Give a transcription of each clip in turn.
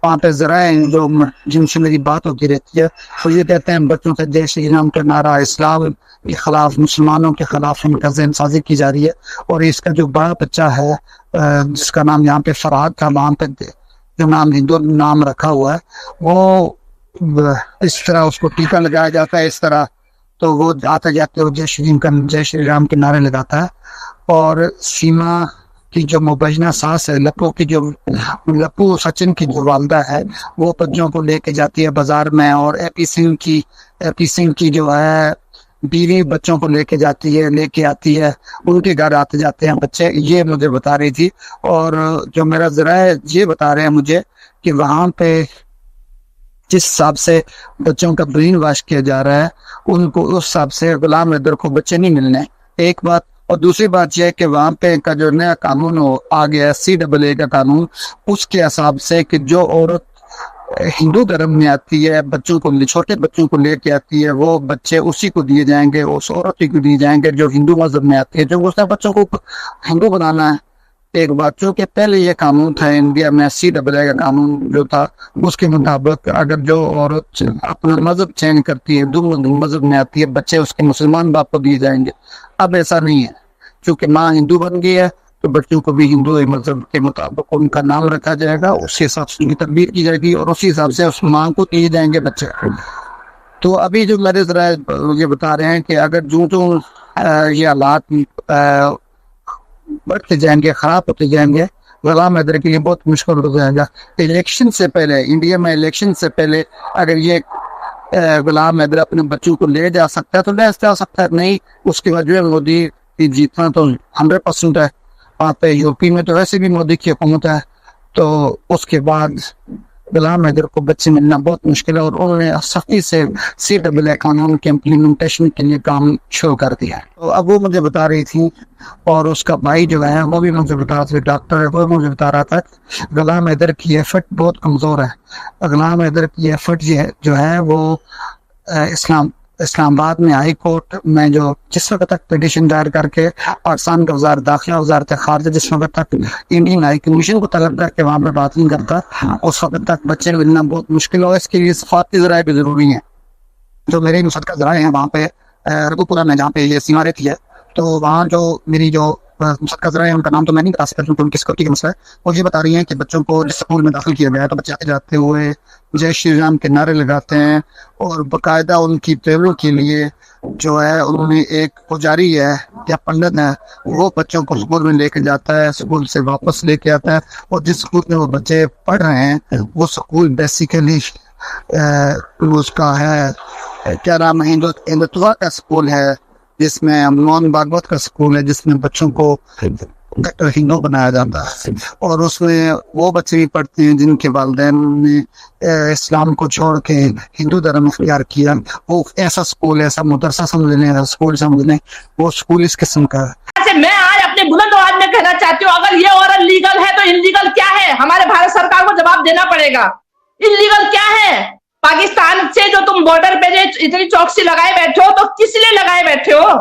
वहाँ पे जराए जो जिनसे मेरी बात होती रहती है, तो ये कहते हैं बच्चों से जय श्री राम का नारा, इस्लाम के खिलाफ, मुसलमानों के खिलाफ इनका ज़हनसाज़ी की जा रही है। और इसका जो बड़ा बच्चा है जिसका नाम यहाँ पे फरहाद था, वहाँ पे जो नाम हिंदू नाम रखा हुआ है, वो इस तरह उसको टीका लगाया जाता है इस तरह, तो वो आते जाते वो जय श्री राम के नारे लगाता है। और सीमा की जो मुबैना सास है, लप्पू सचिन की जो वालदा है, वो बच्चों को लेके जाती है बाजार में, और एपी सिंह की जो है बीवी बच्चों को लेके आती है, उनके घर आते जाते हैं बच्चे, ये मुझे बता रही थी। और जो मेरा ज़राए ये बता रहे हैं मुझे कि वहाँ पे जिस हिसाब से बच्चों का ब्रेन वॉश किया जा रहा है, उनको उस हिसाब से गुलाम हैदर को बच्चे नहीं मिलने, एक बात। और दूसरी बात यह है कि वहाँ पे का जो नया कानून आ गया CAA का कानून, उसके हिसाब से कि जो औरत हिंदू धर्म में आती है, बच्चों को, छोटे बच्चों को लेके आती है, वो बच्चे उसी को दिए जाएंगे, उस औरत को दिए जाएंगे जो हिंदू मजहब में आती है, जो उसने बच्चों को हिंदू बनाना है। एक बात, चूंकि पहले ये कानून था इंडिया में, CAA का कानून जो था, उसके मुताबिक अगर जो औरत अपना मजहब चेंज करती है, हिंदू मजहब में आती है, बच्चे उसके मुसलमान बाप को दिए जाएंगे। अब ऐसा नहीं है, चूंकि माँ हिंदू बन गई है तो बच्चों को भी हिंदू मजहब के मुताबिक उनका नाम रखा जाएगा, उसी हिसाब से उनकी तकबीर की जाएगी और उसी हिसाब से उस माँ को दिए जाएंगे बच्चे। तो अभी जो मेरे जरा ये बता रहे हैं कि अगर जो ये हालात बढ़ते जाएंगे, खराब होते जाएंगे, गुलाम हैदर के लिए बहुत मुश्किल हो जाएगा। इलेक्शन से पहले, इंडिया में इलेक्शन से पहले अगर ये गुलाम हैदर अपने बच्चों को ले जा सकता है तो ले जा सकता है, नहीं उसके बाद जो है मोदी की जीतना तो 100% है। वहाँ पे यूपी में तो वैसे भी मोदी की हुकूमत है, तो उसके बाद गुलाम हैदर को बच्चे मिलना बहुत मुश्किल है। और उन्होंने सख्ती से CAA कानून के इम्प्लीमेंटेशन के लिए काम शुरू कर दिया है। तो अब वो मुझे बता रही थी, और उसका भाई जो है वो भी मुझे बता रहा था, डॉक्टर है, वो मुझे बता रहा था गुलाम हैदर की एफर्ट बहुत कमज़ोर है। गुलाम हैदर की एफर्ट जो है वो इस्लामाबाद में हाई कोर्ट में जो जिस वक्त तक पिटिशन दायर करके पाकिस्तान का वज़ार दाखिला, वज़ारत खारजा जिस वक्त तक इंडियन हाई कमीशन को तलब करके वहाँ पर बात नहीं करता, उस वक्त तक बच्चे मिलना बहुत मुश्किल हो। इसके लिए सफारती ज़राए भी ज़रूरी हैं। जो मेरे नुसरत का ज़राए हैं वहाँ पे रघुपुरा में, जहाँ पे ये सीमा रहती है, तो वहाँ जो मेरी जो नुसरत का ज़राए हैं, उनका नाम तो मैं नहीं बता सकता क्योंकि उनकी सिक्योरिटी का मसला है, वो ये बता रही हैं कि बच्चों को स्कूल में दाखिल किया गया है तो बच्चे आते जाते हुए जय श्री राम के नारे लगाते हैं, और बाकायदा उनकी प्रेरणा के लिए जो है उन्होंने एक पुजारी है या पंडित है, वो बच्चों को स्कूल में लेके जाता है, स्कूल से वापस लेके आता है। और जिस स्कूल में वो बच्चे पढ़ रहे हैं वो स्कूल बेसिकली उसका है क्या नाम है, हिंदुत्व का स्कूल है, जिसमें मोहन भागवत का स्कूल है, जिसमें बच्चों को हिंदू बनाया जाता है। और उसमें वो बच्चे भी पढ़ते हैं जिनके वालिदैन ने इस्लाम को छोड़ के हिंदू धर्म इख्तियार किया। वो ऐसा स्कूल, ऐसा मदरसा समझ लें, ऐसा स्कूल समझ लें, वो स्कूल इस किस्म का है। मैं आज अपने बुलंद आवाज में कहना चाहती हूँ, अगर ये औरत लीगल है तो इनलीगल क्या है? हमारे भारत सरकार को जवाब देना पड़ेगा। इनलीगल क्या है? पाकिस्तान से जो तुम बॉर्डर पे जो इतनी चौकसी लगाए बैठे हो, तो किस लिए लगाए बैठे हो?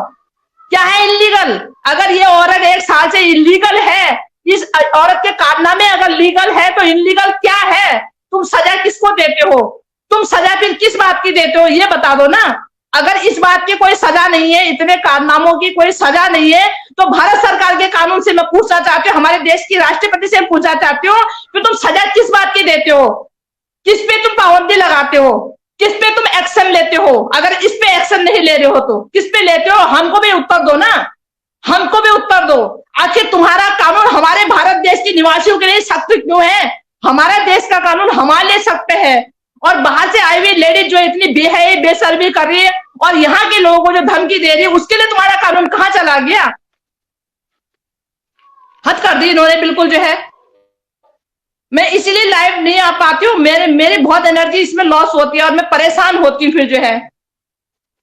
क्या है इल्लीगल? अगर ये औरत 1 साल से इल्लीगल है, इस औरत के कारनामे अगर लीगल है तो इल्लीगल क्या है? तुम सजा किसको देते हो? तुम सजा फिर किस बात की देते हो, ये बता दो ना। अगर इस बात की कोई सजा नहीं है, इतने कारनामों की कोई सजा नहीं है, तो भारत सरकार के कानून से मैं पूछना चाहती हूँ, हमारे देश की राष्ट्रपति से पूछना चाहती हूँ कि तुम सजा किस बात की देते हो? किस पे तुम पाबंदी लगाते हो? किस पे तुम एक्शन लेते हो? अगर इस पे एक्शन नहीं ले रहे हो तो किस पे लेते हो? हमको भी उत्तर दो ना, हमको भी उत्तर दो। आखिर तुम्हारा कानून हमारे भारत देश के निवासियों के लिए सख्त क्यों है? हमारा देश का कानून हमारे लिए सख्त है, और बाहर से आई हुई लेडीज जो इतनी बेहयाई बेशर्मी कर रही है और यहाँ के लोगों को जो धमकी दे रही है, उसके लिए तुम्हारा कानून कहाँ चला गया? हद कर दी इन्होंने बिल्कुल जो है। मैं इसीलिए लाइव नहीं आ पाती हूँ, मेरी बहुत एनर्जी इसमें लॉस होती है और मैं परेशान होती हूँ फिर जो है।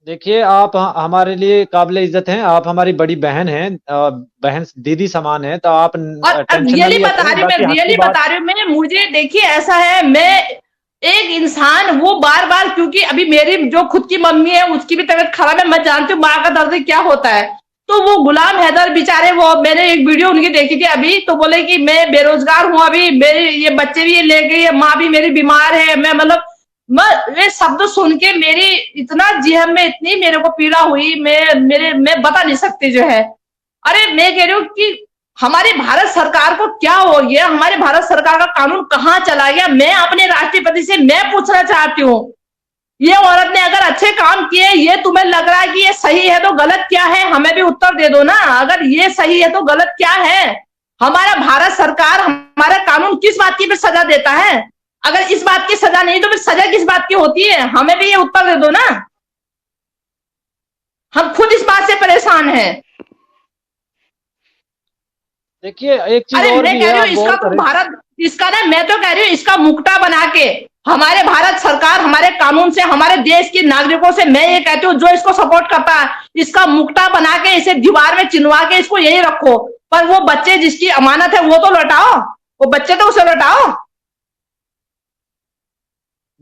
देखिए, आप हमारे लिए काबिल इज्जत हैं, आप हमारी बड़ी बहन हैं, बहन दीदी समान है, तो आप रियली बता रही हूँ मैं, मुझे देखिए ऐसा है, मैं एक इंसान वो बार बार, क्योंकि अभी मेरी जो खुद की मम्मी है उसकी भी तबीयत खराब है, मैं जानती हूँ माँ का दर्द क्या होता है। तो वो गुलाम हैदर बेचारे, वो मैंने एक वीडियो उनकी देखी थी अभी, तो बोले कि मैं बेरोजगार हूं, अभी मेरे ये बच्चे भी ले गई, माँ भी मेरी बीमार है, मैं मतलब ये शब्द सुन के मेरी इतना जेहम में इतनी मेरे को पीड़ा हुई, मैं बता नहीं सकती जो है। अरे मैं कह रही हूँ कि हमारी भारत सरकार को क्या हो गया, हमारे भारत सरकार का कानून कहाँ चला गया। मैं अपने राष्ट्रपति से मैं पूछना चाहती हूँ, ये औरत ने अगर अच्छे काम किए, ये तुम्हें लग रहा है कि ये सही है तो गलत क्या है, हमें भी उत्तर दे दो ना। अगर ये सही है तो गलत क्या है? हमारा भारत सरकार, हमारा कानून किस बात की सजा देता है? अगर इस बात की सजा नहीं तो फिर सजा किस बात की होती है? हमें भी ये उत्तर दे दो ना। हम खुद इस बात से परेशान हैं। देखिए एक चीज अरे और मैं भी कह है, रही आप हूँ गौर इसका तो करें। भारत, इसका ना मैं तो कह रही हूँ इसका मुक्ता बना के हमारे भारत सरकार, हमारे कानून से, हमारे देश के नागरिकों से, मैं ये कहती हूँ जो इसको सपोर्ट करता है, इसका मुक्ता बना के इसे दीवार में चिनवा के इसको यही रखो। पर वो बच्चे जिसकी अमानत है वो तो लौटाओ, वो बच्चे तो उसे लौटाओ।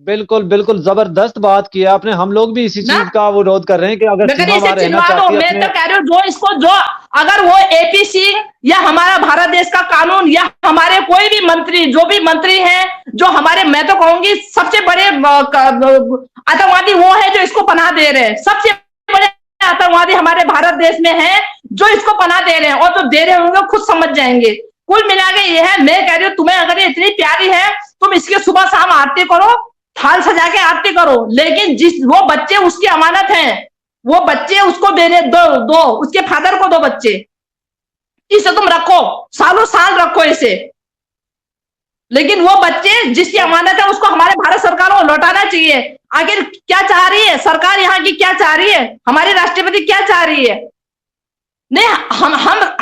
बिल्कुल बिल्कुल जबरदस्त बात की है आपने। हम लोग भी इसी ना चीज का विरोध कर रहे हैं कि अगर मैं कह रही सीमा इसे वहां रहना चिनवा दो। चाहती है मैं अपने। तो कह रही हूँ जो इसको, जो अगर वो एपी सिंह या हमारा भारत देश का कानून या हमारे कोई भी मंत्री, जो भी मंत्री हैं, जो हमारे, मैं तो कहूंगी सबसे बड़े आतंकवादी वो है जो इसको पनाह दे रहे हैं। सबसे बड़े आतंकवादी हमारे भारत देश में है जो इसको पनाह दे रहे हैं, और जो दे रहे होंगे खुद समझ जाएंगे। कुल मिला के ये है, मैं कह रही हूँ तुम्हें अगर ये इतनी प्यारी है, तुम इसकी सुबह शाम आरती करो, थाल सजा के आरती करो, लेकिन जिस वो बच्चे उसकी अमानत हैं, वो बच्चे उसको देने दो, उसके फादर को दो बच्चे, इसे तुम रखो, सालों साल रखो इसे, लेकिन वो बच्चे जिसकी अमानत है उसको हमारे भारत सरकार को लौटाना चाहिए। आखिर क्या चाह रही है सरकार, यहाँ की क्या चाह रही है, हमारी राष्ट्रपति क्या चाह रही है? नहीं,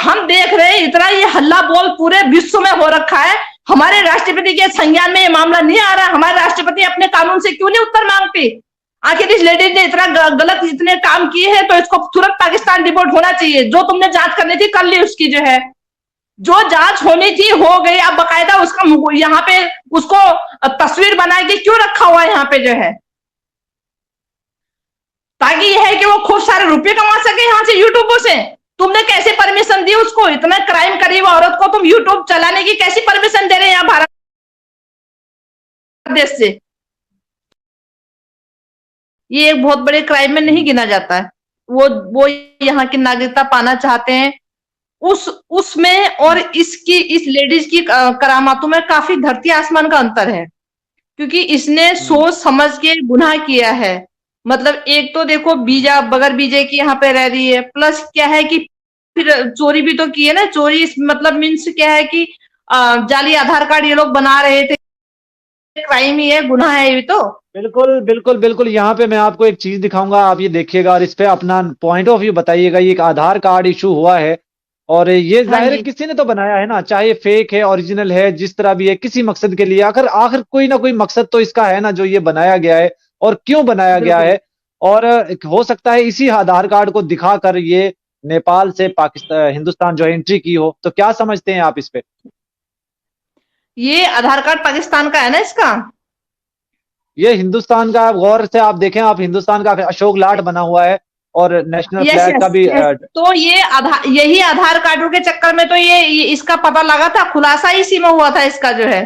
हम देख रहे हैं इतना ये हल्ला बोल पूरे विश्व में हो रखा है, हमारे राष्ट्रपति के संज्ञान में ये मामला नहीं आ रहा। हमारे राष्ट्रपति अपने कानून से क्यों नहीं उत्तर मांगती? आखिर इस लेडीज ने इतना गलत इतने काम किए हैं तो इसको तुरंत पाकिस्तान डिपोर्ट होना चाहिए। जो तुमने जांच करनी थी कर ली, उसकी जो है जो जांच होनी थी हो गई। अब बकायदा उसका यहाँ पे उसको तस्वीर बना के क्यों रखा हुआ है यहाँ पे जो है, ताकि यह है कि वो खूब सारे रुपए कमा सके यहाँ से यूट्यूबों से। तुमने कैसे परमिशन दी उसको? इतना क्राइम करी हुई औरत को तुम यूट्यूब चलाने की कैसी परमिशन दे रहे हैं यहाँ भारत देश से? ये एक बहुत बड़े क्राइम में नहीं गिना जाता है। वो यहाँ की नागरिकता पाना चाहते हैं, उसमें और इस लेडीज की करामातों में काफी धरती आसमान का अंतर है, क्योंकि इसने सोच समझ के गुनाह किया है। मतलब एक तो देखो बीजा बगैर बीजे की यहाँ पे रह रही है, प्लस क्या है कि फिर चोरी भी तो की है ना। चोरी मतलब मीन्स क्या है कि जाली आधार कार्ड ये लोग बना रहे थे, क्राइम ही है, गुनाह है ये तो। बिल्कुल बिल्कुल बिल्कुल। यहाँ पे मैं आपको एक चीज दिखाऊंगा, आप ये देखिएगा और इस पे अपना पॉइंट ऑफ व्यू बताइएगा। ये एक आधार कार्ड इशू हुआ है और ये जाहिर है किसी ने तो बनाया है ना, चाहे फेक है ओरिजिनल है जिस तरह भी है, किसी मकसद के लिए आखिर कोई ना कोई मकसद तो इसका है ना, जो ये बनाया गया है और क्यों बनाया गया है। और हो सकता है इसी आधार कार्ड को दिखाकर ये नेपाल से पाकिस्तान हिंदुस्तान जो एंट्री की हो। तो क्या समझते हैं आप इस पे? ये आधार कार्ड पाकिस्तान का है ना इसका? ये हिंदुस्तान का, गौर से आप देखें, आप हिंदुस्तान का अशोक लाट बना हुआ है और नेशनल फ्लैग का भी तो ये यही आधार कार्डों के चक्कर में तो ये इसका पता लगा था, खुलासा इसी में हुआ था इसका जो है।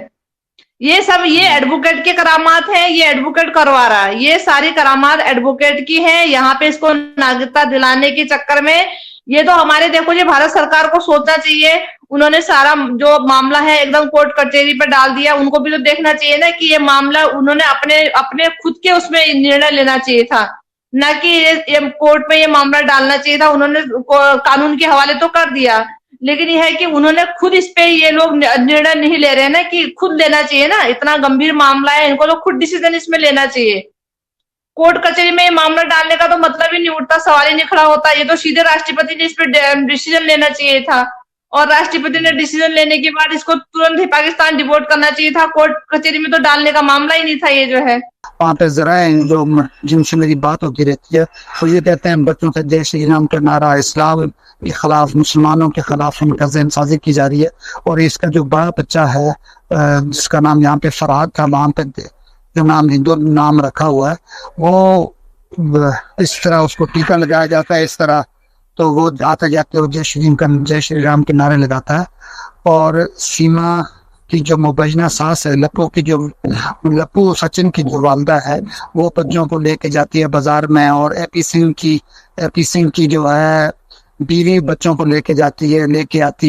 ये सब ये एडवोकेट के करामात है, ये एडवोकेट करवा रहा है, ये सारी करामात एडवोकेट की है। यहाँ पे इसको नागरिकता दिलाने के चक्कर में ये तो हमारे, देखो ये भारत सरकार को सोचना चाहिए। उन्होंने सारा जो मामला है एकदम कोर्ट कचहरी पे डाल दिया, उनको भी तो देखना चाहिए ना कि ये मामला उन्होंने अपने खुद के उसमें निर्णय लेना चाहिए था, ना कि ये कोर्ट में ये मामला डालना चाहिए था। उन्होंने कानून के हवाले तो कर दिया, लेकिन यह है कि उन्होंने खुद इस पे ये लोग निर्णय नहीं ले रहे हैं ना, कि खुद लेना चाहिए ना। इतना गंभीर मामला है, इनको तो खुद डिसीजन इसमें लेना चाहिए। कोर्ट कचहरी में मामला डालने का तो मतलब ही नहीं उठता, सवाल ही नहीं खड़ा होता। ये तो सीधे राष्ट्रपति ने इस पे डिसीजन लेना चाहिए था, और राष्ट्रपति ने डिसीजन लेने के बाद इसको तुरंत ही पाकिस्तान डिपोर्ट करना चाहिए था। कोर्ट कचहरी में तो डालने का मामला ही नहीं था ये जो है। वहाँ पे जराए जो जिनसे मेरी बात होती रहती है, वो ये कहते हैं बच्चों से जय श्री राम का नारा, इस्लाम के खिलाफ, मुसलमानों के खिलाफ उनका ज़हन साजी की जा रही है। और इसका जो बड़ा बच्चा है जिसका नाम यहाँ पे फरहाद का, वहाँ पे जो नाम हिंदू नाम रखा हुआ है, वो इस तरह उसको टीका लगाया जाता है, इस तरह तो वो आते जाते वो जय श्री राम के नारे लगाता है। और सीमा की जो मुबैना सास है, लप्पू सचिन की जो वालदा है, वो बच्चों को लेके जाती है बाजार में। और एपी सिंह की जो है बीवी बच्चों को लेके आती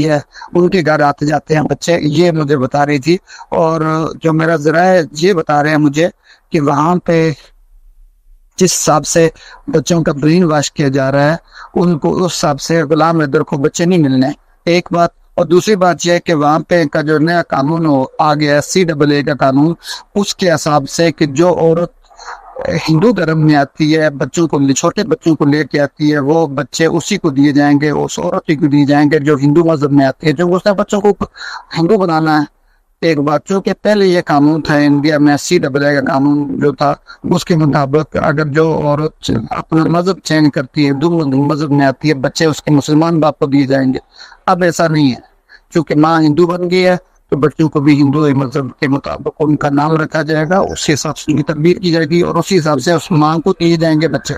है, उनके घर आते जाते हैं बच्चे, ये मुझे बता रही थी। और जो मेरा जरा है ये बता रहे हैं मुझे कि वहां पे जिस हिसाब से बच्चों का ब्रेन वॉश किया जा रहा है, उनको उस हिसाब से गुलाम हैदर को बच्चे नहीं मिलने, एक बात। और दूसरी बात यह है कि वहां पे का जो नया कानून आ गया CAA का कानून, उसके हिसाब से कि जो औरत हिंदू धर्म में आती है, छोटे बच्चों को लेके आती है, वो बच्चे उसी को दिए जाएंगे, उस औरत को दिए जाएंगे जो हिंदू मजहब में आती है, जो उसने बच्चों को हिंदू बनाना है। एक बात, चूंकि पहले ये कानून था इंडिया में, CAA का कानून जो था, उसके मुताबिक अगर जो औरत अपना मजहब चेंज करती है, हिंदू मजहब में आती है, बच्चे उसके मुसलमान बाप को दिए जाएंगे। अब ऐसा नहीं है, क्योंकि माँ हिंदू बन गई है तो बच्चों को भी हिंदू मजहब के मुताबिक उनका नाम रखा जाएगा, उसी हिसाब से उनकी तरबियत की जाएगी और उसी हिसाब से उस माँ को दिए जाएंगे बच्चे।